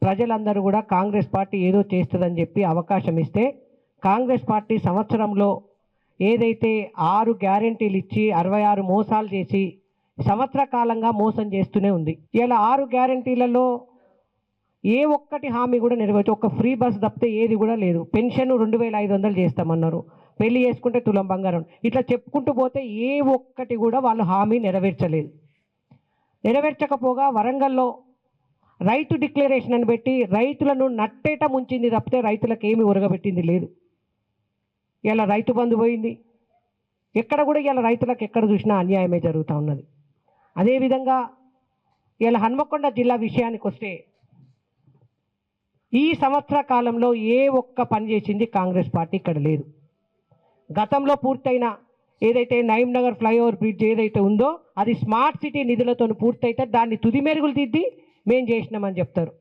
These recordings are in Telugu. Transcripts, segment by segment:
ప్రజలందరూ కూడా కాంగ్రెస్ పార్టీ ఏదో చేస్తుందని చెప్పి అవకాశం ఇస్తే కాంగ్రెస్ పార్టీ సంవత్సరంలో ఏదైతే 6 గ్యారెంటీలు ఇచ్చి 66 మోసాలు చేసి సంవత్సర కాలంగా మోసం చేస్తూనే ఉంది. ఇలా 6 గ్యారెంటీలలో ఏ ఒక్కటి హామీ కూడా నెరవేర్చు. ఒక ఫ్రీ బస్ తప్పితే ఏది కూడా లేదు. పెన్షన్ 2500 చేస్తామన్నారు, పెళ్లి చేసుకుంటే తులం బంగారం, ఇట్లా చెప్పుకుంటూ పోతే ఏ ఒక్కటి కూడా వాళ్ళు హామీ నెరవేర్చలేదు. నెరవేర్చకపోగా వరంగల్లో రైతు డిక్లరేషన్ అని పెట్టి రైతులను నట్టేట ముంచింది తప్పితే రైతులకు ఏమి ఉరగబెట్టింది లేదు. ఇలా రైతు బంధు పోయింది. ఎక్కడ కూడా ఇలా రైతులకు ఎక్కడ చూసినా అన్యాయమే జరుగుతూ ఉన్నది. అదేవిధంగా ఇలా హన్మకొండ జిల్లా విషయానికి వస్తే ఈ సంవత్సర కాలంలో ఏ ఒక్క పని చేసింది కాంగ్రెస్ పార్టీ ఇక్కడ లేదు. గతంలో పూర్తయిన ఏదైతే నయీం నగర్ ఫ్లైఓవర్ బ్రిడ్జ్ ఏదైతే ఉందో అది స్మార్ట్ సిటీ నిధులతో పూర్తయితే దాన్ని తుది మెరుగులు దిద్ది మేం చేసినామని చెప్తారు.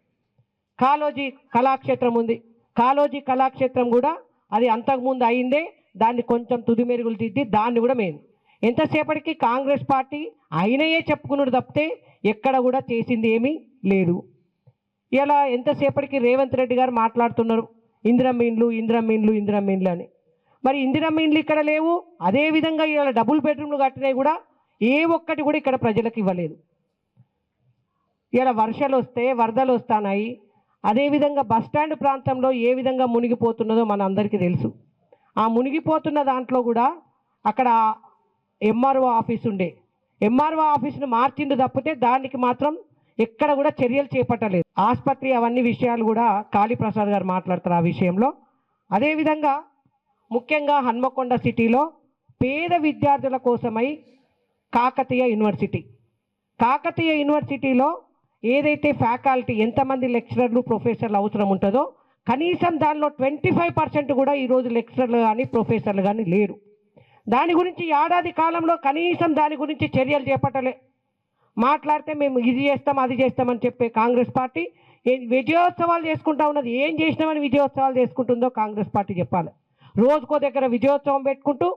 కాళోజీ కళాక్షేత్రం ఉంది, కాళోజీ కళాక్షేత్రం కూడా అది అంతకుముందు అయిందే, దాన్ని కొంచెం తుది మెరుగులు దిద్ది దాన్ని కూడా మేము ఎంతసేపటికి కాంగ్రెస్ పార్టీ అయినయే చెప్పుకున్నాడు తప్పితే ఎక్కడ కూడా చేసింది ఏమీ లేదు. ఇలా ఎంతసేపటికి రేవంత్ రెడ్డి గారు మాట్లాడుతున్నారు ఇందిరమ్మ ఇండ్లు ఇందిరమ్మ ఇండ్లు ఇందిరమ్మ ఇండ్లు అని. మరి ఇందిరమ్మ ఇండ్లు ఇక్కడ లేవు. అదేవిధంగా ఇలా డబుల్ బెడ్రూమ్లు కట్టినవి కూడా ఏ ఒక్కటి కూడా ఇక్కడ ప్రజలకు ఇవ్వలేదు. ఇలా వర్షాలు వస్తే వరదలు వస్తున్నాయి. అదేవిధంగా బస్టాండ్ ప్రాంతంలో ఏ విధంగా మునిగిపోతున్నదో మన అందరికీ తెలుసు. ఆ మునిగిపోతున్న దాంట్లో కూడా అక్కడ ఎంఆర్ఓ ఆఫీస్ ఉండే, ఎంఆర్ఓ ఆఫీస్ను మార్చింది తప్పితే దానికి మాత్రం ఎక్కడ కూడా చర్యలు చేపట్టలేదు. ఆసుపత్రి అవన్నీ విషయాలు కూడా కాళీప్రసాద్ గారు మాట్లాడతారు ఆ విషయంలో. అదేవిధంగా ముఖ్యంగా హన్మకొండ సిటీలో పేద విద్యార్థుల కోసమై కాకతీయ యూనివర్సిటీలో ఏదైతే ఫ్యాకల్టీ ఎంతమంది లెక్చరర్లు ప్రొఫెసర్లు అవసరం ఉంటుందో కనీసం దానిలో 25% కూడా ఈరోజు లెక్చరర్లు కానీ ప్రొఫెసర్లు కానీ లేరు. దాని గురించి ఏడాది కాలంలో కనీసం దాని గురించి చర్యలు చేపట్టలే. మాట్లాడితే మేము ఇది చేస్తాం అది చేస్తామని చెప్పే కాంగ్రెస్ పార్టీ విజయోత్సవాలు చేసుకుంటా ఉన్నది. ఏం చేసినామని విజయోత్సవాలు చేసుకుంటుందో కాంగ్రెస్ పార్టీ చెప్పాలి. రోజుకో దగ్గర విజయోత్సవం పెట్టుకుంటూ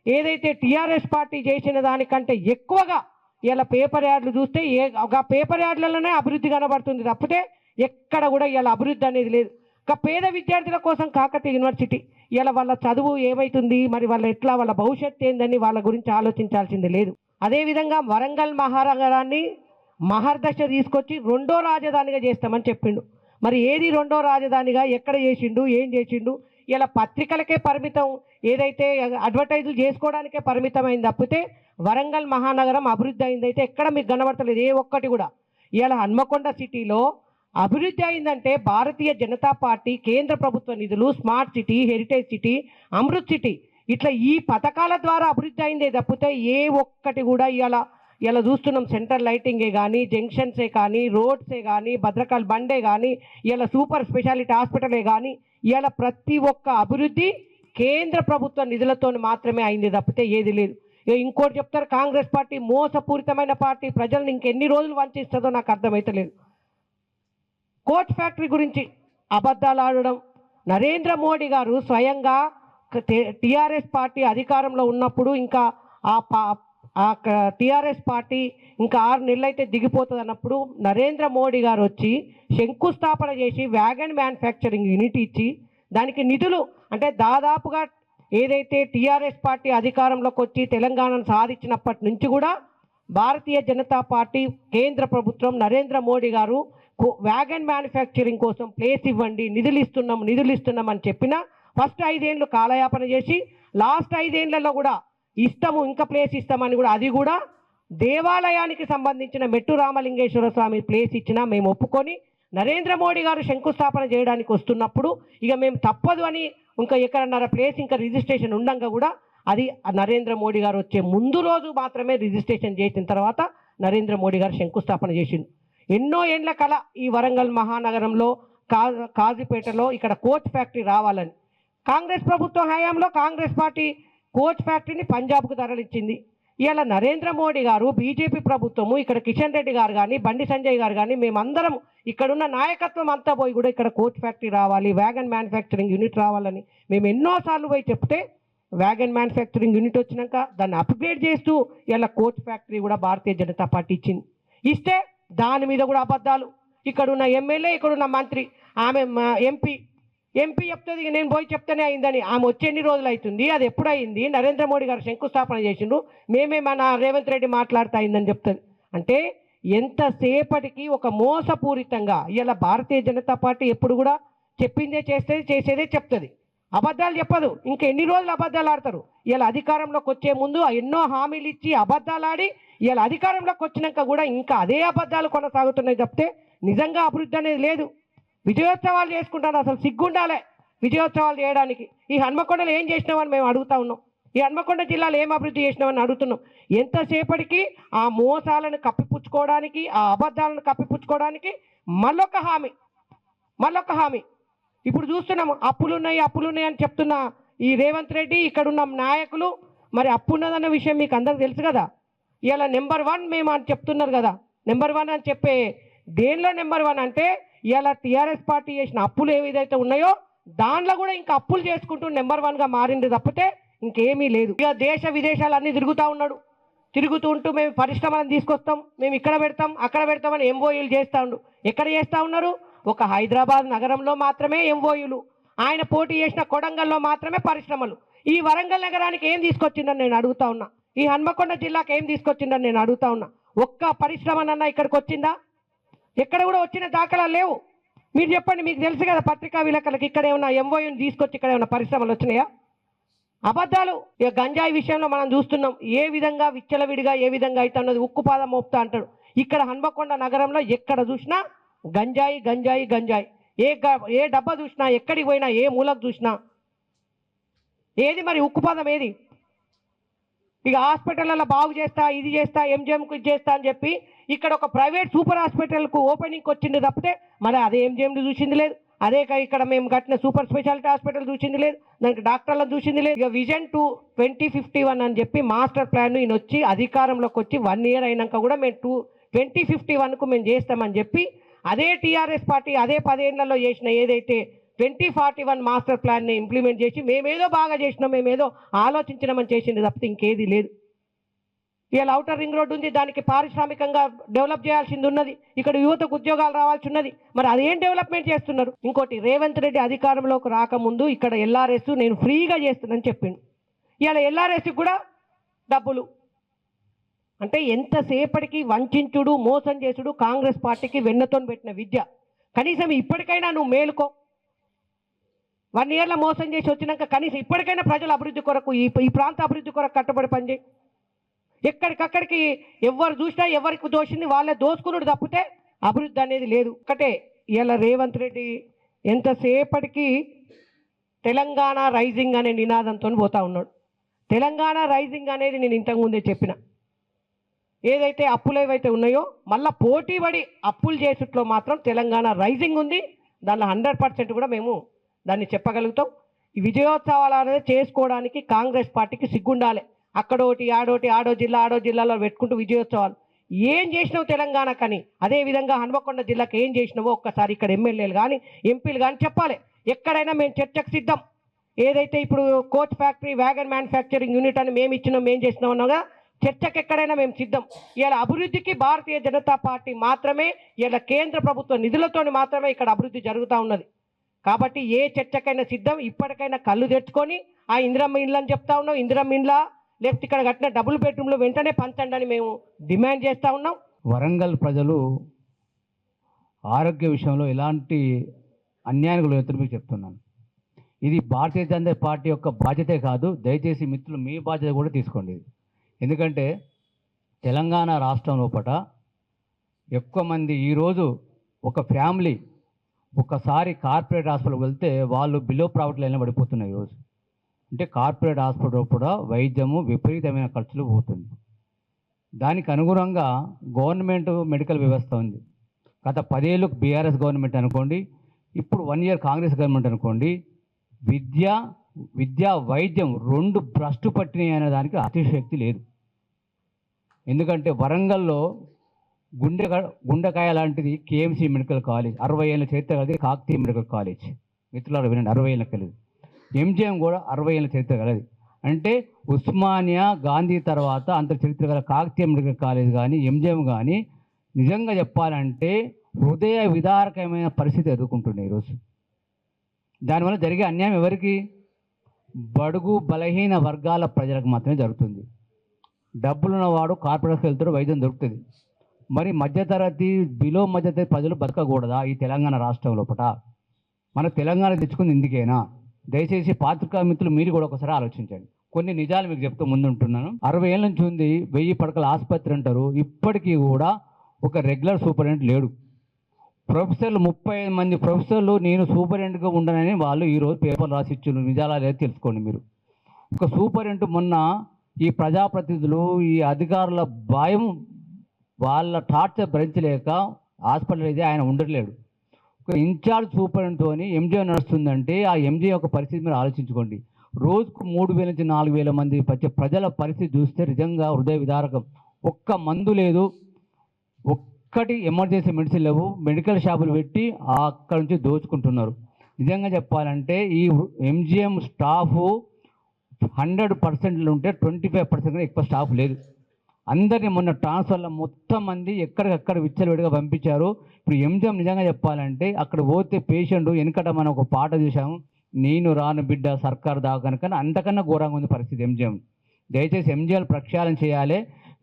ఏదైతే టీఆర్ఎస్ పార్టీ చేసిన దానికంటే ఎక్కువగా ఇలా పేపర్ యాడ్లు చూస్తే ఒక పేపర్ యాడ్లలోనే అభివృద్ధి కనబడుతుంది తప్పితే ఎక్కడ కూడా ఇలా అభివృద్ధి అనేది లేదు. ఒక పేద విద్యార్థుల కోసం కాకతీయ యూనివర్సిటీ ఇలా వాళ్ళ చదువు ఏమవుతుంది, మరి వాళ్ళ ఎట్లా వాళ్ళ భవిష్యత్తు ఏందని వాళ్ళ గురించి ఆలోచించాల్సింది లేదు. అదేవిధంగా వరంగల్ మహానగరాన్ని మహర్దశ తీసుకొచ్చి 2వ రాజధానిగా చేస్తామని చెప్పిండు. మరి ఏది 2వ రాజధానిగా ఎక్కడ చేసిండు, ఏం చేసిండు? ఇలా పత్రికలకే పరిమితం, ఏదైతే అడ్వర్టైజులు చేసుకోవడానికే పరిమితమైంది తప్పితే వరంగల్ మహానగరం అభివృద్ధి అయిందైతే ఎక్కడ మీకు కనబడతలేదు ఏ ఒక్కటి కూడా. ఇలా హన్మకొండ సిటీలో అభివృద్ధి అయిందంటే భారతీయ జనతా పార్టీ కేంద్ర ప్రభుత్వ నిధులు, smart city, heritage city, Amrit city ఇట్లా ఈ పథకాల ద్వారా అభివృద్ధి అయిందే తప్పితే ఏ ఒక్కటి కూడా ఇలా చూస్తున్నాం. సెంట్రల్ లైటింగే కానీ, జంక్షన్సే కానీ, రోడ్సే కానీ, భద్రకాళి బండే కానీ, ఇలా సూపర్ స్పెషాలిటీ హాస్పిటలే కానీ ఇలా ప్రతి ఒక్క అభివృద్ధి కేంద్ర ప్రభుత్వ నిధులతో మాత్రమే అయింది తప్పితే ఏది లేదు. ఇంకోటి చెప్తారు, కాంగ్రెస్ పార్టీ మోసపూరితమైన పార్టీ, ప్రజలను ఇంకెన్ని రోజులు వంచిస్తుందో నాకు అర్థమైతలేదు. కోచ్ ఫ్యాక్టరీ గురించి అబద్ధాలు ఆడడం, నరేంద్ర మోడీ గారు స్వయంగా టీఆర్ఎస్ పార్టీ అధికారంలో ఉన్నప్పుడు ఇంకా ఆ టీఆర్ఎస్ పార్టీ ఇంకా 6 నెలలు అయితే దిగిపోతుంది అన్నప్పుడు నరేంద్ర మోడీ గారు వచ్చి శంకుస్థాపన చేసి వ్యాగన్ మ్యానుఫ్యాక్చరింగ్ యూనిట్ ఇచ్చి దానికి నిధులు అంటే దాదాపుగా ఏదైతే టీఆర్ఎస్ పార్టీ అధికారంలోకి వచ్చి తెలంగాణను సాధించినప్పటి నుంచి కూడా భారతీయ జనతా పార్టీ కేంద్ర ప్రభుత్వం నరేంద్ర మోడీ గారు వ్యాగన్ మ్యానుఫ్యాక్చరింగ్ కోసం ప్లేస్ ఇవ్వండి, నిధులు ఇస్తున్నాం అని చెప్పినా ఫస్ట్ 5 ఏళ్ళు కాలయాపన చేసి లాస్ట్ 5 ఏళ్లలో కూడా ఇస్తాము ఇంకా ప్లేస్ ఇస్తామని కూడా అది కూడా దేవాలయానికి సంబంధించిన మెట్టు రామలింగేశ్వర స్వామి ప్లేస్ ఇచ్చినా మేము ఒప్పుకొని నరేంద్ర మోడీ గారు శంకుస్థాపన చేయడానికి వస్తున్నప్పుడు ఇక మేము తప్పదు అని ఇంకా ఎక్కడన్నారా ప్లేస్ ఇంకా రిజిస్ట్రేషన్ ఉండంగా కూడా అది నరేంద్ర మోడీ గారు వచ్చే ముందు రోజు మాత్రమే రిజిస్ట్రేషన్ చేసిన తర్వాత నరేంద్ర మోడీ గారు శంకుస్థాపన చేసిండు. ఎన్నో ఏండ్ల కళ ఈ వరంగల్ మహానగరంలో కాజీపేటలో ఇక్కడ కోచ్ ఫ్యాక్టరీ రావాలని. కాంగ్రెస్ ప్రభుత్వ హయాంలో కాంగ్రెస్ పార్టీ కోచ్ ఫ్యాక్టరీని పంజాబ్కు తరలించింది. ఇవాళ నరేంద్ర మోడీ గారు, బీజేపీ ప్రభుత్వము, ఇక్కడ కిషన్ రెడ్డి గారు కానీ, బండి సంజయ్ గారు కానీ, మేమందరం ఇక్కడున్న నాయకత్వం అంతా పోయి కూడా ఇక్కడ కోచ్ ఫ్యాక్టరీ రావాలి, వ్యాగన్ మ్యానుఫ్యాక్చరింగ్ యూనిట్ రావాలని మేము ఎన్నోసార్లు పోయి చెప్తే వ్యాగన్ మ్యానుఫ్యాక్చరింగ్ యూనిట్ వచ్చినాక దాన్ని అప్గ్రేడ్ చేస్తూ ఇలా కోచ్ ఫ్యాక్టరీ కూడా భారతీయ జనతా పార్టీ ఇచ్చింది. ఇస్తే దాని మీద కూడా అబద్ధాలు. ఇక్కడున్న ఎమ్మెల్యే, ఇక్కడున్న మంత్రి, ఆమె ఎంపీ చెప్తుంది నేను పోయి చెప్తేనే అయిందని. ఆమె వచ్చి ఎన్ని రోజులు అవుతుంది, అది ఎప్పుడు అయింది, నరేంద్ర మోడీ గారు శంకుస్థాపన చేసిండ్రు, మేమే మన రేవంత్ రెడ్డి మాట్లాడుతా అయిందని చెప్తుంది. అంటే ఎంతసేపటికి ఒక మోసపూరితంగా ఇలా భారతీయ జనతా పార్టీ ఎప్పుడు కూడా చెప్పిందే చేస్తుంది, చేసేదే చెప్తుంది, అబద్ధాలు చెప్పదు. ఇంకా ఎన్ని రోజులు అబద్ధాలు ఆడతారు? ఇలా అధికారంలోకి వచ్చే ముందు ఎన్నో హామీలు ఇచ్చి అబద్ధాలు ఆడి ఇలా అధికారంలోకి వచ్చినాక కూడా ఇంకా అదే అబద్ధాలు కొనసాగుతున్నాయి తప్పితే నిజంగా అభివృద్ధి అనేది లేదు. విజయోత్సవాలు చేసుకుంటారు, అసలు సిగ్గుండాలే విజయోత్సవాలు చేయడానికి. ఈ హన్మకొండలో ఏం చేసినామని మేము అడుగుతా ఉన్నాం. ఈ హన్మకొండ జిల్లాలో ఏం అభివృద్ధి చేసినామని అడుగుతున్నాం. ఎంతసేపటికి ఆ మోసాలను కప్పిపుచ్చుకోవడానికి, ఆ అబద్ధాలను కప్పిపుచ్చుకోవడానికి మళ్ళొక హామీ. ఇప్పుడు చూస్తున్నాము అప్పులున్నాయి అని చెప్తున్న ఈ రేవంత్ రెడ్డి, ఇక్కడున్న నాయకులు మరి అప్పున్నదన్న విషయం మీకు అందరికి తెలుసు కదా. ఇలా నెంబర్ 1 మేము అని చెప్తున్నారు కదా. నెంబర్ 1 అని చెప్పే దేనిలో నెంబర్ 1 అంటే ఇలా టీఆర్ఎస్ పార్టీ చేసిన అప్పులు ఏవిదైతే ఉన్నాయో దాంట్లో కూడా ఇంకా అప్పులు చేసుకుంటూ నెంబర్ 1గా మారింది తప్పితే ఇంకేమీ లేదు. ఇక దేశ విదేశాలు అన్నీ తిరుగుతూ ఉన్నాడు. తిరుగుతుంటూ మేము పరిశ్రమలను తీసుకొస్తాం, మేము ఇక్కడ పెడతాం, అక్కడ పెడతామని ఎంఓయూలు చేస్తూ ఉండు. ఎక్కడ చేస్తూ ఉన్నారు? ఒక హైదరాబాద్ నగరంలో మాత్రమే ఎంఓయూలు, ఆయన పోటీ చేసిన కొడంగల్లో మాత్రమే పరిశ్రమలు. ఈ వరంగల్ నగరానికి ఏం తీసుకొచ్చిందని నేను అడుగుతా ఉన్నా. ఈ హన్మకొండ జిల్లాకి ఏం తీసుకొచ్చిందని నేను అడుగుతా ఉన్నా. ఒక్క పరిశ్రమనన్నా ఇక్కడికి వచ్చిందా? ఎక్కడ కూడా వచ్చిన దాఖలా లేవు. మీరు చెప్పండి, మీకు తెలుసు కదా పత్రికా విలేకరులకు, ఇక్కడ ఏమన్నా ఎంఓయూని తీసుకొచ్చి ఇక్కడ ఏమన్నా పరిశ్రమలు వచ్చినాయా? అబద్ధాలు. ఇక గంజాయి విషయంలో మనం చూస్తున్నాం ఏ విధంగా విచ్చలవిడిగా ఏ విధంగా అయితే అన్నది ఉక్కుపాదం మోపుతా అంటాడు. ఇక్కడ హన్మకొండ నగరంలో ఎక్కడ చూసినా గంజాయి గంజాయి గంజాయి. ఏ డబ్బా చూసినా, ఎక్కడికి పోయినా, ఏ మూలకు చూసినా ఏది మరి ఉక్కుపాదం ఏది? ఇక హాస్పిటల్లో బాగు చేస్తా, ఇది చేస్తా, ఎంజిఎంకు ఇది చేస్తా అని చెప్పి ఇక్కడ ఒక ప్రైవేట్ సూపర్ హాస్పిటల్కు ఓపెనింగ్కి వచ్చింది తప్పితే మరి అదే ఎంజిఎంలు చూసింది లేదు, అదే ఇక్కడ మేము కట్టిన సూపర్ స్పెషాలిటీ హాస్పిటల్ చూసింది లేదు, దానికి డాక్టర్లను చూసింది లేదు. ఇక విజన్ 2051 అని చెప్పి మాస్టర్ ప్లాన్ ఈయన వచ్చి అధికారంలోకి వచ్చి 1 year అయినాక కూడా మేము 2051కు మేము చేస్తామని చెప్పి అదే టీఆర్ఎస్ పార్టీ అదే 10 ఏళ్లలో చేసిన ఏదైతే 2041 మాస్టర్ ప్లాన్ని ఇంప్లిమెంట్ చేసి మేమేదో బాగా చేసినాం, మేమేదో ఆలోచించినామని చేసింది తప్పితే ఇంకేది లేదు. ఇవాళ ఔటర్ రింగ్ రోడ్డు ఉంది, దానికి పారిశ్రామికంగా డెవలప్ చేయాల్సింది ఉన్నది, ఇక్కడ యువతకు ఉద్యోగాలు రావాల్సి ఉన్నది, మరి అదేం డెవలప్మెంట్ చేస్తున్నారు? ఇంకోటి, రేవంత్ రెడ్డి అధికారంలోకి రాకముందు ఇక్కడ ఎల్ఆర్ఎస్ నేను ఫ్రీగా చేస్తున్నానని చెప్పిండు. ఇవాళ ఎల్ఆర్ఎస్కి కూడా డబ్బులు. అంటే ఎంతసేపటికి వంచుడు మోసం చేసుడు కాంగ్రెస్ పార్టీకి వెన్నతో పెట్టిన విద్య. కనీసం ఇప్పటికైనా నువ్వు మేలుకో. 1 yearలో మోసం చేసి వచ్చినాక కనీసం ఇప్పటికైనా ప్రజల అభివృద్ధి కొరకు ఈ ప్రాంత అభివృద్ధి కొరకు కట్టుబడి పనిచేయి. ఎక్కడికక్కడికి ఎవరు చూసినా ఎవరికి దోషింది వాళ్ళే దోసుకున్నాడు తప్పితే అభివృద్ధి అనేది లేదు. ఒకటే, ఇలా రేవంత్ రెడ్డి ఎంతసేపటికి తెలంగాణ రైజింగ్ అనే నినాదంతో పోతా ఉన్నాడు. తెలంగాణ రైజింగ్ అనేది నేను ఇంతకుముందే చెప్పిన, ఏదైతే అప్పులు ఏవైతే ఉన్నాయో మళ్ళీ పోటీ పడి అప్పులు చేసుట్లో మాత్రం తెలంగాణ రైజింగ్ ఉంది. దానిలో 100% కూడా మేము దాన్ని చెప్పగలుగుతాం. ఈ విజయోత్సవాలు అనేది చేసుకోవడానికి కాంగ్రెస్ పార్టీకి సిగ్గుండాలి. అక్కడోటి ఆడో జిల్లాలో పెట్టుకుంటూ విజయోత్సవాలు ఏం చేసినావు తెలంగాణ కానీ, అదేవిధంగా హన్మకొండ జిల్లాకి ఏం చేసినావో ఒక్కసారి ఇక్కడ ఎమ్మెల్యేలు కానీ ఎంపీలు కానీ చెప్పాలి. ఎక్కడైనా మేము చర్చకు సిద్ధం. ఏదైతే ఇప్పుడు coach factory wagon manufacturing unit అని మేము ఇచ్చినాం, మేము చేసినాం అన్నాగా చర్చకు ఎక్కడైనా మేము సిద్ధం. ఇలా అభివృద్ధికి భారతీయ జనతా పార్టీ మాత్రమే, ఇలా కేంద్ర ప్రభుత్వ నిధులతో మాత్రమే ఇక్కడ అభివృద్ధి జరుగుతూ ఉన్నది. కాబట్టి ఏ చర్చకైనా సిద్ధం. ఇప్పటికైనా కళ్ళు తెచ్చుకొని ఆ ఇందిరమ్మ ఇండ్లు అని చెప్తా ఉన్నాం, ఇందిరమ్మ ఇండ్ల లేకపోతే ఇక్కడ కట్టిన డబుల్ బెడ్రూమ్లో వెంటనే పంచండి అని మేము డిమాండ్ చేస్తూ ఉన్నాం. వరంగల్ ప్రజలు ఆరోగ్య విషయంలో ఎలాంటి అన్యాయానికి గురవుతారో మీకు చెప్తున్నాను. ఇది భారతీయ జనతా పార్టీ యొక్క బాధ్యతే కాదు, దయచేసి మిత్రులు మీ బాధ్యత కూడా తీసుకోండి. ఎందుకంటే తెలంగాణ రాష్ట్రం లోపల ఎక్కువ మంది ఈరోజు ఒక ఫ్యామిలీ ఒక్కసారి కార్పొరేట్ హాస్పిటల్కి వెళ్తే వాళ్ళు బిలో ప్రాఫిట్ లైన్లో పడిపోతున్నారు ఈరోజు. అంటే కార్పొరేట్ హాస్పిటల్ కూడా వైద్యము విపరీతమైన ఖర్చులు పోతుంది. దానికి అనుగుణంగా గవర్నమెంట్ మెడికల్ వ్యవస్థ ఉంది. గత 10 ఏళ్ళు బీఆర్ఎస్ గవర్నమెంట్ అనుకోండి, ఇప్పుడు 1 year కాంగ్రెస్ గవర్నమెంట్ అనుకోండి, విద్య వైద్యం 2 భ్రష్టు పట్టినాయి అనే దానికి అతిశక్తి లేదు. ఎందుకంటే వరంగల్లో గుండెకాయ లాంటిది కేఎంసీ మెడికల్ కాలేజ్, 60 ఏళ్ళ చరిత్ర కలిగి కాకతీయ మెడికల్ కాలేజ్. మిత్రులారా వినండి, 60 ఏళ్ళ కలిగి. ఎంజిఎం కూడా 60 ఏళ్ళ చరిత్ర కలది. అంటే ఉస్మానియా గాంధీ తర్వాత అంత చరిత్ర గల కాకతీయ మెడికల్ కాలేజ్ కానీ ఎంజిఎం కానీ నిజంగా చెప్పాలంటే హృదయ విదారకమైన పరిస్థితి ఎదుర్కొంటున్నాయి ఈరోజు. దానివల్ల జరిగే అన్యాయం ఎవరికి? బడుగు బలహీన వర్గాల ప్రజలకు మాత్రమే జరుగుతుంది. డబ్బులున్నవాడు కార్పొరేట్కి వెళ్తాడు, వైద్యం దొరుకుతుంది. మరి మధ్యతరగతి బిలో మధ్యతరగతి ప్రజలు బతకకూడదా ఈ తెలంగాణ రాష్ట్రం లోపల? మన తెలంగాణ తెచ్చుకుంది ఇందుకేనా? దయచేసి పాత్రికా మిత్రులు మీరు కూడా ఒకసారి ఆలోచించండి. కొన్ని నిజాలు మీకు చెప్తూ ముందుంటున్నాను. 60 ఏళ్ళ నుంచి ఉంది 1000 పడకల ఆసుపత్రి అంటారు. ఇప్పటికీ కూడా ఒక రెగ్యులర్ సూపరింటెండెంట్ లేడు. ప్రొఫెసర్లు 35 మంది ప్రొఫెసర్లు నేను సూపరింటెండెంట్గా ఉండనని వాళ్ళు ఈరోజు పేపర్లు రాసి ఇచ్చిన నిజాలు అనేది తెలుసుకోండి మీరు. ఒక సూపరింటెండెంట్ మొన్న ఈ ప్రజాప్రతినిధులు ఈ అధికారుల భయం వాళ్ళ టార్చర్ భరించలేక హాస్పిటల్ అయితే ఆయన ఉండలేడు. ఒక ఇన్ఛార్జ్ సూపరింటెండెంట్తోని ఎంజే నడుస్తుందంటే ఆ ఎంజే యొక్క పరిస్థితి మీరు ఆలోచించుకోండి. రోజుకు 3000 నుంచి 4000 మంది వచ్చే ప్రజల పరిస్థితి చూస్తే నిజంగా హృదయ విదారకం. ఒక్క మందు లేదు, ఒక్కటి ఎమర్జెన్సీ మెడిసిన్ లేవు, మెడికల్ షాపులు పెట్టి అక్కడ నుంచి దోచుకుంటున్నారు. నిజంగా చెప్పాలంటే ఈ ఎంజిఎం స్టాఫ్ 100% ఉంటే 25% ఎక్కువ స్టాఫ్ లేదు. అందరినీ మొన్న ట్రాన్స్ఫర్లో మొత్తం మంది ఎక్కడికక్కడ విచ్చలవిడిగా పంపించారు. ఇప్పుడు ఎంజిఎం నిజంగా చెప్పాలంటే అక్కడ పోతే పేషెంట్ వెనుకట మనం ఒక పాట చూసాము, నేను రాను బిడ్డ సర్కార్ దాకనకన్నా అంతకన్నా ఘోరంగా ఉంది పరిస్థితి ఎంజిఎం. దయచేసి ఎంజిఎం ప్రక్షాళన చేయాలి.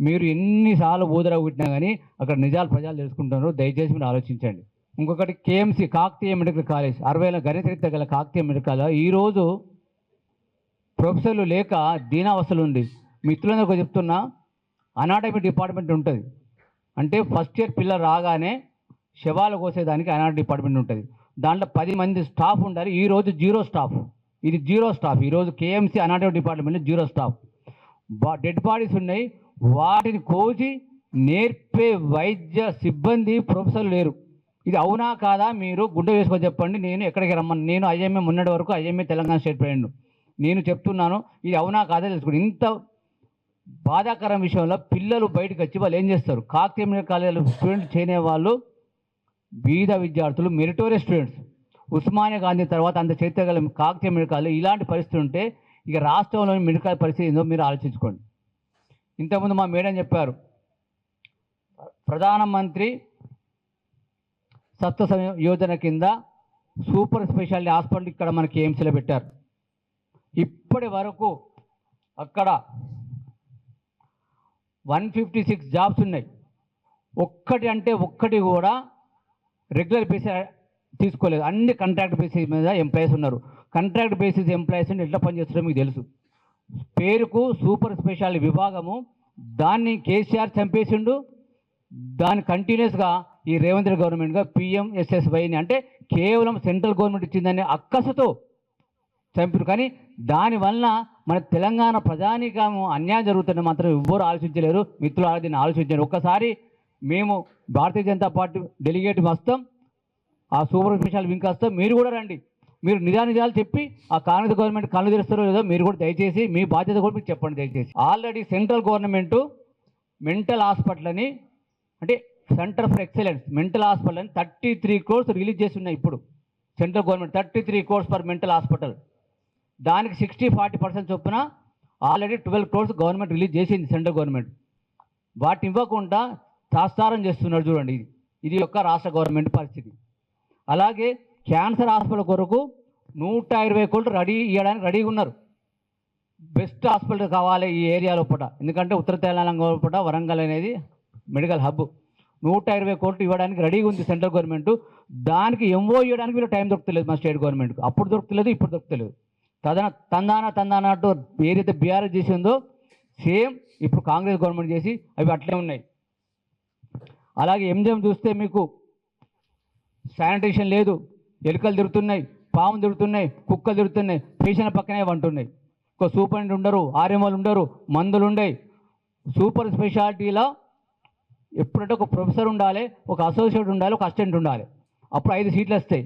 మీరు ఎన్నిసార్లు ఊదర పెట్టినా కానీ అక్కడ నిజాలు ప్రజలు తెలుసుకుంటున్నారు. దయచేసి మీరు ఆలోచించండి. ఇంకొకటి కేఎంసి కాకతీయ మెడికల్ కాలేజ్ 60 ఏళ్ళ గణచరిత్ర గల కాకతీయ మెడికల్ ఈరోజు ప్రొఫెసర్లు లేక దీనావస్థలు ఉంది. మిత్రులందరూ చెప్తున్నా, అనాటమీ డిపార్ట్మెంట్ ఉంటుంది. అంటే ఫస్ట్ ఇయర్ పిల్లలు రాగానే శవాలు కోసేదానికి అనాటమీ డిపార్ట్మెంట్ ఉంటుంది. దాంట్లో 10 మంది స్టాఫ్ ఉండాలి. ఈరోజు 0 స్టాఫ్. ఇది 0 స్టాఫ్. ఈరోజు కేఎంసి అనాటమీ డిపార్ట్మెంట్లో 0 స్టాఫ్. డెడ్ బాడీస్ ఉన్నాయి, వాటిని కోసి నేర్పే వైద్య సిబ్బంది ప్రొఫెసర్లు లేరు. ఇది అవునా కాదా? మీరు గుండె వేసుకొని చెప్పండి. నేను ఎక్కడికి రమ్మను, నేను ఐఎంఏ మొన్నటి వరకు ఐఎంఏ తెలంగాణ స్టేట్ ప్రెసిడెంట్. నేను చెప్తున్నాను, ఇది అవునా కాదా తెలుసుకోండి. ఇంత బాధాకరం విషయంలో పిల్లలు బయటకు వచ్చి వాళ్ళు ఏం చేస్తారు? కాకతీయ మెడికల్ కాలేజీలో స్టూడెంట్స్ చేయనే వాళ్ళు బీద విద్యార్థులు, మెరిటోరియస్ స్టూడెంట్స్. ఉస్మానియా గాంధీ తర్వాత అంత చరిత్ర గల కాకతీయ మెడికల్ కాలేజ్ ఇలాంటి పరిస్థితి ఉంటే ఇక రాష్ట్రంలోని మెడికల్ పరిస్థితి ఏందో మీరు ఆలోచించుకోండి. ఇంతకుముందు మా మేడం చెప్పారు, ప్రధానమంత్రి స్వస్థ యోజన కింద సూపర్ స్పెషాలిటీ హాస్పిటల్ ఇక్కడ మనకి ఎయిమ్స్లో పెట్టారు. ఇప్పటి వరకు అక్కడ 156 జాబ్స్ ఉన్నాయి. ఒక్కటి అంటే ఒక్కటి కూడా రెగ్యులర్ బేసిస్ తీసుకోలేదు. అన్ని కాంట్రాక్ట్ బేసిస్ మీద ఎంప్లాయీస్ ఉన్నారు. కాంట్రాక్ట్ బేసిస్ ఎంప్లాయీస్ ఎట్లా పనిచేస్తారో మీకు తెలుసు. పేరుకు సూపర్ స్పెషాలిటీ విభాగము, దాన్ని కేసీఆర్ చంపేసిండు. దాన్ని కంటిన్యూస్గా ఈ రేవంత్ రెడ్డి గవర్నమెంట్గా PMSSYని అంటే కేవలం సెంట్రల్ గవర్నమెంట్ ఇచ్చిందని అక్కసుతో చంపారు. కానీ దానివల్ల మన తెలంగాణ ప్రజానీకము అన్యాయం జరుగుతుందని మాత్రం ఎవ్వరు ఆలోచించలేరు. మిత్రులు దీన్ని ఆలోచించారు. ఒక్కసారి మేము భారతీయ జనతా పార్టీ డెలిగేట్ వస్తాం, ఆ సూపర్ స్పెషాలిటీ వింగ్ వస్తాం. మీరు కూడా రండి. మీరు నిజాలు చెప్పి ఆ కాంగ్రెస్ గవర్నమెంట్ కళ్ళు తెరుస్తారో లేదో మీరు కూడా దయచేసి మీ బాధ్యత కూడా మీకు చెప్పండి దయచేసి. Already central government mental hospital అని, అంటే centre for excellence mental hospital అని 33 crores రిలీజ్ చేసి ఉన్నాయి. ఇప్పుడు central government 33 crores for mental hospital. దానికి 60-40% చొప్పున ఆల్రెడీ 12 crores గవర్నమెంట్ రిలీజ్ చేసింది సెంట్రల్ గవర్నమెంట్. వాటిని ఇవ్వకుండా తాత్సారం చేస్తున్నారు. చూడండి, ఇది యొక్క రాష్ట్ర గవర్నమెంట్ పరిస్థితి. అలాగే క్యాన్సర్ హాస్పిటల్ కొరకు 120 కోట్లు ఇవ్వడానికి రెడీగా ఉన్నారు. బెస్ట్ హాస్పిటల్ కావాలి ఈ ఏరియా లోపల, ఎందుకంటే ఉత్తర తెలంగాణ లోపల వరంగల్ అనేది మెడికల్ హబ్. 120 కోట్లు ఇవ్వడానికి రెడీగా ఉంది సెంట్రల్ గవర్నమెంట్. దానికి ఎంఓ ఇవ్వడానికి వీళ్ళు టైం దొరుకుతలేదు మా స్టేట్ గవర్నమెంట్కి. అప్పుడు దొరుకుతలేదు, ఇప్పుడు దొరుకుతలేదు. తందానట్టు ఏదైతే బీఆర్ఎస్ చేసిందో సేమ్ ఇప్పుడు కాంగ్రెస్ గవర్నమెంట్ చేసి అవి అట్లే ఉన్నాయి. అలాగే ఎంజిఎం చూస్తే మీకు శానిటేషన్ లేదు, ఎలుకలు తిరుగుతున్నాయి, పాములు తిరుగుతున్నాయి, కుక్కలు తిరుగుతున్నాయి, పేషెంట్ పక్కనే వంటున్నాయి. ఒక సూపరింటెండెంట్ ఉండరు, ఆర్ఎంఓలు ఉండరు, మందులు ఉండయి. సూపర్ స్పెషాలిటీలో ఎప్పుడంటే ఒక ప్రొఫెసర్ ఉండాలి, ఒక అసోసియేట్ ఉండాలి, ఒక అసిస్టెంట్ ఉండాలి. అప్పుడు 5 సీట్లు వస్తాయి.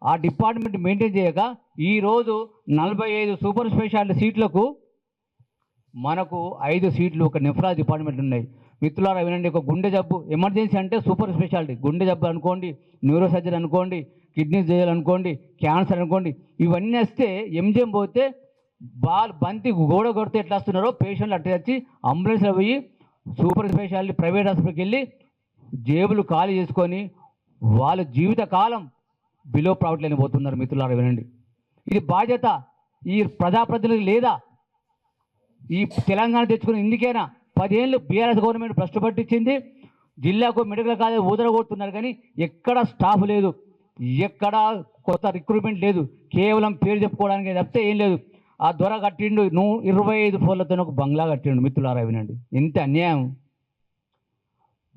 ఆ డిపార్ట్మెంట్ మెయింటైన్ చేయక ఈరోజు 45 సూపర్ స్పెషాలిటీ సీట్లకు మనకు 5 సీట్లు ఒక నెఫ్రాలజీ డిపార్ట్మెంట్ ఉన్నాయి. మిత్రులారా వినండి, ఒక గుండె జబ్బు ఎమర్జెన్సీ అంటే సూపర్ స్పెషాలిటీ, గుండె జబ్బు అనుకోండి, న్యూరో సర్జరీ అనుకోండి, కిడ్నీ చేయాలనుకోండి, క్యాన్సర్ అనుకోండి, ఇవన్నీ వస్తే ఎంజిఎం పోతే బంతి గోడ కొడితే ఎట్లా వస్తున్నారో పేషెంట్లు అట్లా వచ్చి అంబులెన్స్లో పోయి సూపర్ స్పెషాలిటీ ప్రైవేట్ హాస్పిటల్కి వెళ్ళి జేబులు ఖాళీ చేసుకొని వాళ్ళ జీవితకాలం బిలో ప్రాఫిట్ లేని పోతున్నారు. మిత్రులారా వినండి, ఇది బాధ్యత ఈ ప్రజాప్రతినిధులు లేదా? ఈ తెలంగాణ తెచ్చుకుని ఇందుకేనా 10 ఏళ్ళు బీఆర్ఎస్ గవర్నమెంట్ భ్రష్టు పట్టించింది. జిల్లాకు మెడికల్ కాలేజ్ ఊదరగొడుతున్నారు, కానీ ఎక్కడ స్టాఫ్ లేదు, ఎక్కడ కొత్త రిక్రూట్మెంట్ లేదు, కేవలం పేరు చెప్పుకోవడానికి తప్పితే ఏం లేదు. ఆ దొర కట్టిండు 25 ఫ్లోర్లతో ఒక బంగ్లా కట్టిండు. మిత్రులారా వినండి, ఎంత అన్యాయం.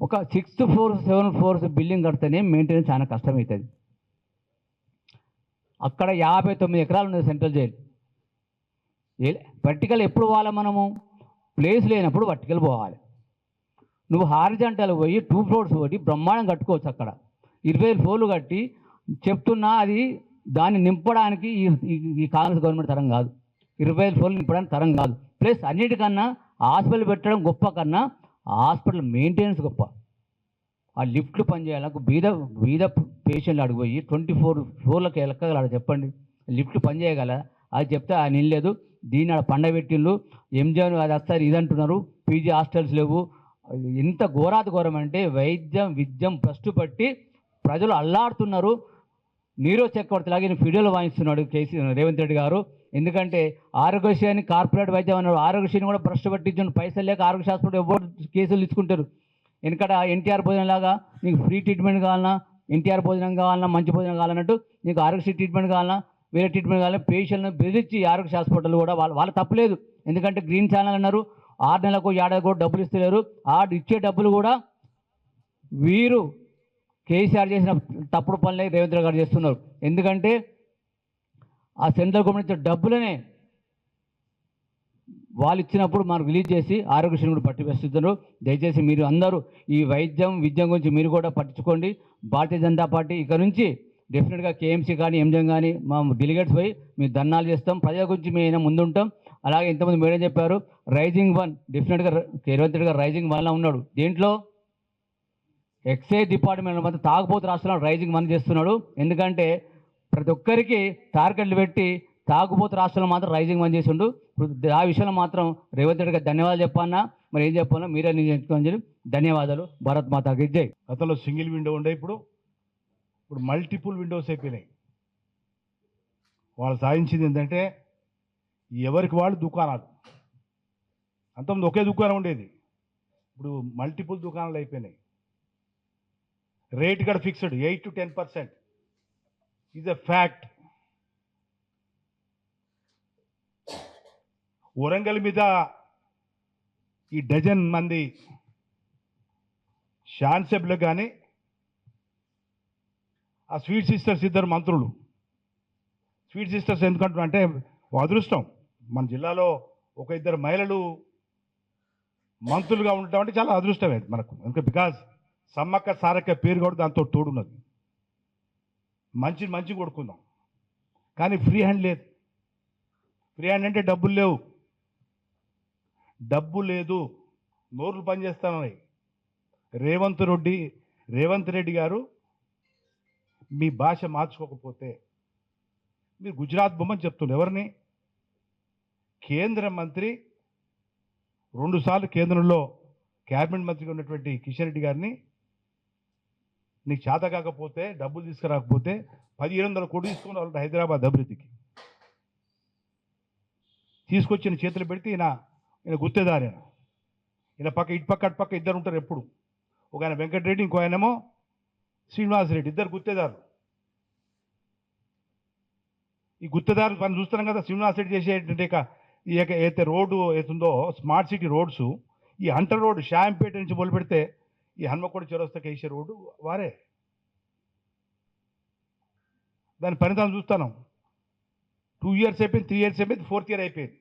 ఒక 6th floor 7th floors building కడితేనే మెయింటెనెన్స్ చాలా కష్టమవుతుంది. అక్కడ 59 ఎకరాలు ఉన్నది సెంట్రల్ జైలు. వర్టికల్ ఎప్పుడు పోవాలి మనము? ప్లేస్ లేనప్పుడు వర్టికల్ పోవాలి. నువ్వు హారిజాంటల్ పోయి 2 floors పోయి బ్రహ్మాండం కట్టుకోవచ్చు. అక్కడ 20 ఫ్లోర్లు కట్టి చెప్తున్నా, అది దాన్ని నింపడానికి ఈ కాంగ్రెస్ గవర్నమెంట్ తరం కాదు. 20 ఫ్లోర్లు నింపడానికి తరం కాదు. ప్లస్ అన్నిటికన్నా హాస్పిటల్ పెట్టడం గొప్ప కన్నా హాస్పిటల్ మెయింటెనెన్స్ గొప్ప. ఆ లిఫ్ట్లు పనిచేయాలకు బీద పేషెంట్లు అడిగిపోయి 24 ఫ్లోర్లకు ఎలక్కగల చెప్పండి, లిఫ్ట్లు పనిచేయగల? అది చెప్తే ఆయన నిల్లేదు. దీన్ని ఆడ పండబెట్టిళ్ళు. ఎంజిఎం అది వస్తారు ఇది అంటున్నారు. పీజీ హాస్టల్స్ లేవు. ఎంత ఘోరాతి ఘోరం అంటే వైద్యం విద్యం భ్రష్టు పట్టి ప్రజలు అల్లాడుతున్నారు. నీరో చక్రవర్తిలాగా ఈయన వీడియోలు వాయిస్తున్నాడు రేవంత్ రెడ్డి గారు. ఎందుకంటే ఆరోగ్యశ్రీని కార్పొరేట్ వైద్యం అన్నారు. ఆరోగ్యశ్రీని కూడా భ్రష్టు పట్టించండి. పైసలు లేక ఆరోగ్య హాస్పిటల్ ఎవరు కేసులు తీసుకుంటారు. ఎందుకంటే ఎన్టీఆర్ భోజనం లాగా నీకు ఫ్రీ ట్రీట్మెంట్ కావాలన్నా, ఎన్టీఆర్ భోజనం కావాలన్నా, మంచి భోజనం కావాలన్నట్టు నీకు ఆరోగ్యశ్రీ ట్రీట్మెంట్ కావాలన్నా, వేరే ట్రీట్మెంట్ కావాలన్నా పేషెంట్లను బెదిరించి ఆరోగ్య హాస్పిటల్ కూడా వాళ్ళ తప్పలేదు. ఎందుకంటే గ్రీన్ ఛానల్ అన్నారు, 6 నెలలకు 7 కూడా డబ్బులు ఇస్తలేరు. ఇచ్చే డబ్బులు కూడా వీరు కేసీఆర్ చేసిన తప్పుడు పనులే రేవంత్ రెడ్డి గారు చేస్తున్నారు. ఎందుకంటే ఆ సెంట్రల్ గవర్నమెంట్ ఇచ్చే డబ్బులనే వాళ్ళు ఇచ్చినప్పుడు మనకు రిలీజ్ చేసి ఆరోగ్యశ్రీ కూడా పట్టి వేస్తున్నారు. దయచేసి మీరు అందరూ ఈ వైద్యం విద్యం గురించి మీరు కూడా పట్టించుకోండి. భారతీయ జనతా పార్టీ ఇక నుంచి డెఫినెట్గా కేఎంసీ కానీ ఎంజిఎం కానీ మా డెలిగేట్స్ పోయి మేము ధర్నాలు చేస్తాం. ప్రజల గురించి మేము ముందుంటాం. అలాగే ఇంతమంది మేడం చెప్పారు రైజింగ్ 1 డెఫినెట్గా రేవంత్ రెడ్డి గారు రైజింగ్ 1లో ఉన్నాడు. దేంట్లో ఎక్సైజ్ డిపార్ట్మెంట్ మాత్రం తాగుబోతు రాష్ట్రంలో రైజింగ్ 1 చేస్తున్నాడు. ఎందుకంటే ప్రతి ఒక్కరికి టార్గెట్లు పెట్టి తాగుబోతు రాష్ట్రంలో మాత్రం రైజింగ్ 1 చేసిండు. ఆ విషయంలో మాత్రం రేవంత్ రెడ్డి గారు ధన్యవాదాలు చెప్పన్నా, మరి ఏం చెప్పాలో మీరే నిర్ణయించుకోండి. ధన్యవాదాలు. భారత్ మాతాకి జై. గతంలో సింగిల్ విండో ఉండే, ఇప్పుడు మల్టిపుల్ విండోస్ అయిపోయినాయి. వాళ్ళు సాధించింది ఏంటంటే ఎవరికి వాళ్ళు దుకాణాలు. అంతకుముందు ఒకే దుకాణం ఉండేది, ఇప్పుడు మల్టిపుల్ దుకాణాలు అయిపోయినాయి. రేట్ కూడా fixed 8 to 10% is a fact. Warangal మీద ఈ డజన్ మంది షాన్సెబ్లకు కానీ ఆ స్వీట్ సిస్టర్స్ 2 మంత్రులు, స్వీట్ సిస్టర్స్ ఎందుకంటున్నా అంటే అదృష్టం. మన జిల్లాలో 1-2 మహిళలు మంత్రులుగా ఉండటం అంటే చాలా అదృష్టమే మనకు. ఎందుకంటే బికాజ్ సమ్మక్క సారక్క పేరు కూడా దాంతో తోడున్నది. మంచి కొడుకుందాం, కానీ ఫ్రీ హ్యాండ్ లేదు. ఫ్రీ హ్యాండ్ అంటే డబ్బులు లేవు, డబ్బు లేదు, నోర్లు పనిచేస్తున్నాయి. రేవంత్ రెడ్డి గారు మీ భాష మార్చుకోకపోతే మీరు గుజరాత్ బొమ్మని చెప్తున్నారు. ఎవరిని? కేంద్ర మంత్రి 2 సార్లు కేంద్రంలో క్యాబినెట్ మంత్రిగా ఉన్నటువంటి కిషన్ రెడ్డి గారిని నీకు చేత కాకపోతే డబ్బులు తీసుకురాకపోతే 1700 కోట్లు తీసుకుని వాళ్ళు హైదరాబాద్ అభివృద్ధికి తీసుకొచ్చిన చేతులు పెడితే ఈయన గుత్తేదారి. ఈయన ఇటు పక్క అటు పక్క 2 ఉంటారు ఎప్పుడు. ఒక ఆయన వెంకటరెడ్డి, ఇంకో ఆయనేమో శ్రీనివాసరెడ్డి, 2 గుత్తేదారులు. ఈ గుత్తేదారు పని చూస్తున్నాం కదా. శ్రీనివాసరెడ్డి చేసేటంటే ఏదైతే రోడ్డు అవుతుందో స్మార్ట్ సిటీ రోడ్స్, ఈ హంటర్ రోడ్డు షాంపేట నుంచి మొదలు పెడితే ఈ హన్మకొండ చౌరస్తాకి వేసే రోడ్డు వారే. దాని ఫలితాలు చూస్తాను. 2 years అయిపోయింది, 3 years అయిపోయింది, 4th year అయిపోయింది.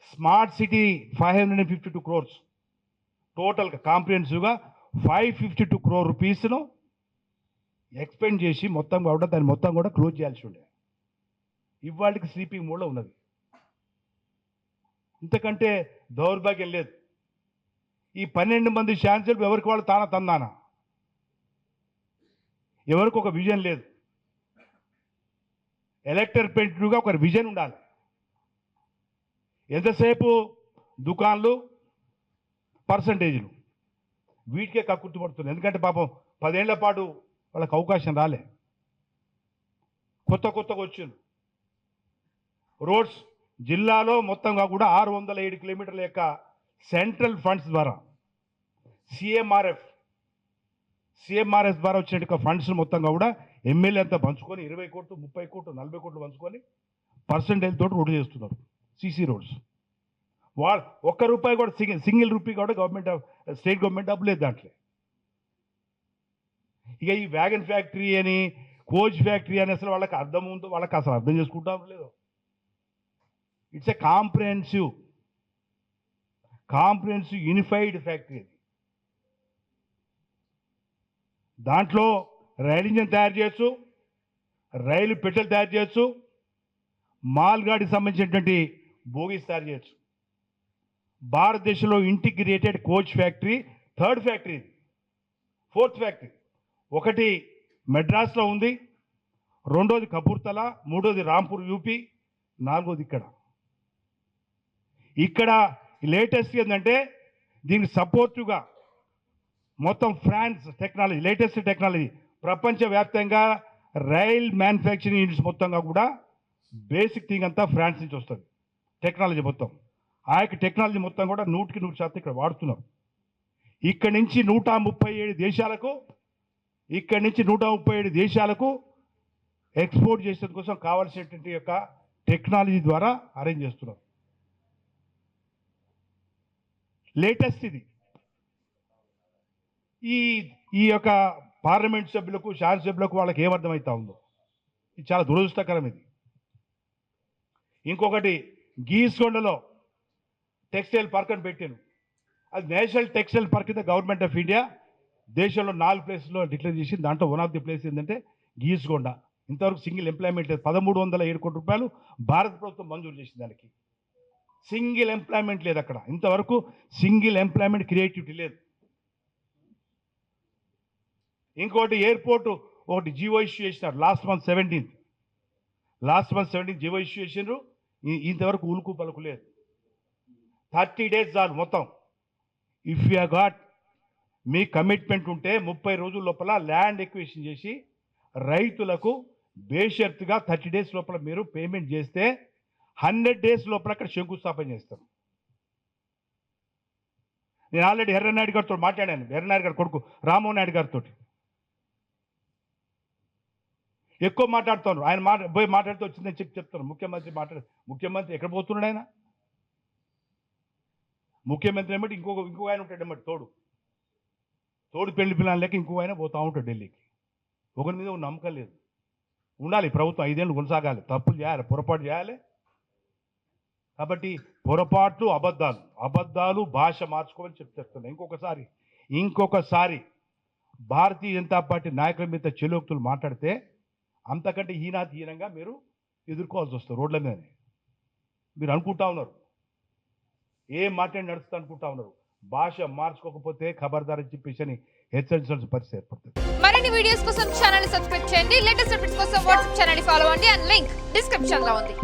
స్మార్ట్ సిటీ 552 crores టోటల్గా కాంప్రిహెన్సివ్గా 552 crore రూపీస్ను ఎక్స్పెండ్ చేసి మొత్తం కూడా దాన్ని మొత్తం కూడా క్లోజ్ చేయాల్సి ఉండే. ఇవాళకి స్లీపింగ్ మోడ్లో ఉన్నది. ఇంతకంటే దౌర్భాగ్యం లేదు. ఈ 12 మంది ఛాన్సలర్లు ఎవరికి వాళ్ళు తందానా, ఎవరికి ఒక విజన్ లేదు. ఎలక్టర్ పెయింట్గా ఒక విజన్ ఉండాలి. ఎంతసేపు దుకాన్లు పర్సంటేజ్లు వీటికే కక్కుర్తిపడుతుంది. ఎందుకంటే పాపం 10 ఏళ్ల పాటు వాళ్ళకి అవకాశం రాలే. కొత్తగా వచ్చింది. రోడ్స్ జిల్లాలో మొత్తంగా కూడా 607 కిలోమీటర్ల యొక్క సెంట్రల్ ఫండ్స్ ద్వారా సిఎంఆర్ఎఫ్ ద్వారా వచ్చిన ఫండ్స్ మొత్తంగా కూడా ఎమ్మెల్యే అంతా పంచుకొని 20 కోట్లు 30 కోట్లు 40 కోట్లు పంచుకొని పర్సెంటేజ్ తోటి రోడ్డు చేస్తున్నారు. సీసీ రోడ్స్ వాళ్ళు ₹1 కూడా సింగిల్ రూపీ కూడా స్టేట్ గవర్నమెంట్ డబ్బు లేదు దాంట్లో. ఇక ఈ వ్యాగన్ ఫ్యాక్టరీ అని కోచ్ ఫ్యాక్టరీ అని అసలు వాళ్ళకి అర్థం ఉందో వాళ్ళకి అసలు అర్థం చేసుకుంటాం లేదు. It's a comprehensive unified factory. అది దాంట్లో రైలు ఇంజన్ తయారు చేయొచ్చు, రైలు పెట్రోల్ తయారు చేయొచ్చు, మాల్ గాడికి సంబంధించినటువంటి బోగీస్ తయారు చేయొచ్చు. భారతదేశంలో integrated coach factory third factory, fourth factory. ఒకటి మెడ్రాస్లో ఉంది, రెండోది కపూర్తల, మూడోది రాంపూర్ యూపీ, నాలుగోది ఇక్కడ లేటెస్ట్ ఏంటంటే దీనికి సపోర్టివ్గా మొత్తం ఫ్రాన్స్ టెక్నాలజీ, లేటెస్ట్ టెక్నాలజీ ప్రపంచవ్యాప్తంగా రైల్ మ్యానుఫ్యాక్చరింగ్ యూనిట్స్ మొత్తంగా కూడా బేసిక్ థింగ్ అంతా ఫ్రాన్స్ నుంచి వస్తుంది. టెక్నాలజీ మొత్తం ఆ యొక్క టెక్నాలజీ మొత్తం కూడా 100% ఇక్కడ వాడుతున్నారు. ఇక్కడి నుంచి 137 దేశాలకు ఎక్స్పోర్ట్ చేసేందుకు కోసం కావాల్సినటువంటి యొక్క టెక్నాలజీ ద్వారా అరేంజ్ చేస్తున్నారు. లేటెస్ట్ ఇది. ఈ యొక్క పార్లమెంట్ సభ్యులకు శాసనసభ్యులకు వాళ్ళకి ఏమర్థమవుతా ఉందో ఇది చాలా దురదృష్టకరం. ఇది ఇంకొకటి గీస్కొండలో టెక్స్టైల్ పార్క్ అని పెట్టాను. అది నేషనల్ టెక్స్టైల్ పార్క్ కింద గవర్నమెంట్ ఆఫ్ ఇండియా దేశంలో 4 ప్లేస్లో డిక్లేర్ చేసింది. దాంట్లో వన్ ఆఫ్ ది ప్లేస్ ఏంటంటే గీస్కొండ. ఇంతవరకు సింగిల్ ఎంప్లాయ్మెంట్ లేదు. 1307 కోట్ల రూపాయలు భారత ప్రభుత్వం మంజూరు చేసింది. దానికి సింగిల్ ఎంప్లాయ్మెంట్ లేదు అక్కడ. ఇంతవరకు సింగిల్ ఎంప్లాయ్మెంట్ క్రియేటివిటీ లేదు. ఇంకోటి ఎయిర్పోర్టు ఒకటి జీవో ఇష్యూ చేసినారు లాస్ట్ మంత్ 17 జీవో ఇష్యూ చేసినారు. ఇంతవరకు ఉలుకు పలుకు లేదు. 30 డేస్ చాలు మొత్తం. If you got me commitment ఉంటే 30 రోజుల లోపల ల్యాండ్ ఎక్విజిషన్ చేసి రైతులకు బేషరతుగా 30 డేస్ లోపల మీరు పేమెంట్ చేస్తే 100 డేస్ లోపల అక్కడ శంకుస్థాపన చేస్తారు. నేను ఆల్రెడీ ఎర్రనాయుడు గారితో మాట్లాడాను. ఎర్రనాయుడు గారి కొడుకు రామ్మోహన్ నాయుడు గారితో ఎక్కువ మాట్లాడుతాను. ఆయన పోయి మాట్లాడుతూ వచ్చిందని చెప్తాను. ముఖ్యమంత్రి ఎక్కడ పోతున్నాడు? ఆయన ముఖ్యమంత్రి ఏమిటి ఇంకొక ఆయన ఉంటాడు ఏమిటి తోడు పెళ్లి పిల్లలు లేక ఇంకో ఆయన పోతూ ఉంటాడు ఢిల్లీకి. ఒకరి మీద నమ్మకం లేదు. ఉండాలి ప్రభుత్వం 5 ఏళ్ళు కొనసాగాలి. తప్పులు చేయాలి, పొరపాటు చేయాలి. కాబట్టి పొరపాట్లు అబద్ధాలు భాష మార్చుకోమని చెప్తున్నా. ఇంకొకసారి భారతీయ జనతా పార్టీ నాయకుల మీద చెలోక్తులు మాట్లాడితే అంతకంటే హీనంగా మీరు ఎదుర్కోవాల్సి వస్తుంది. రోడ్ల మీద మీరు అనుకుంటా ఉన్నారు, ఏం మాట్లాడి నడుస్తా అనుకుంటా ఉన్నారు. భాష మార్చుకోకపోతే ఖబర్దార్ అని చెప్పేసి అని హెచ్చరించాల్సిన పరిస్థితి ఏర్పడుతుంది. మరిన్ని వీడియోస్ కోసం ఛానల్ సబ్స్క్రైబ్ చేయండి. లేటెస్ట్ అప్డేట్స్ కోసం వాట్సాప్ ఛానల్ ఫాలో అవ్వండి. అండ్ లింక్ డిస్క్రిప్షన్ లో ఉంది.